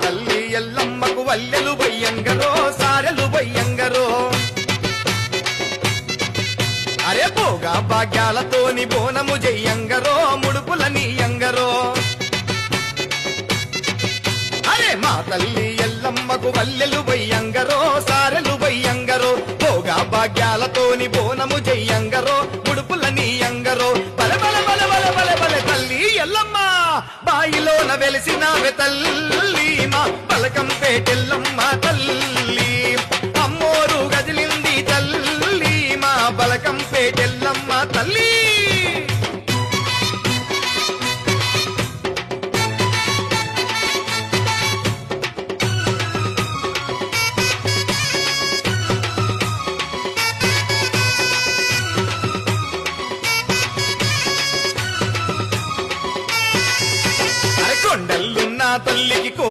తల్లి ఎల్లమ్మకు వల్లెలు వయ్యంగరో సారెలు వయ్యంగరో అరే పోగా భాగ్యాలతోని బోనము జయ్యంగరో ముడుపుల నీయంగరో అరే మా తల్లి ఎల్లమ్మకు వల్లెలు వయ్యంగరో సారెలు వయ్యంగరో పోగా భాగ్యాలతోని బోనము జయ్యంగరో ముడుపుల నీయంగరో బల బల బల బల బల బల తల్లి ఎల్లమ్మ బాయిలోన వెలిసినావె తల్లి మా పలకం పేటెల్లమ్మ తల్లి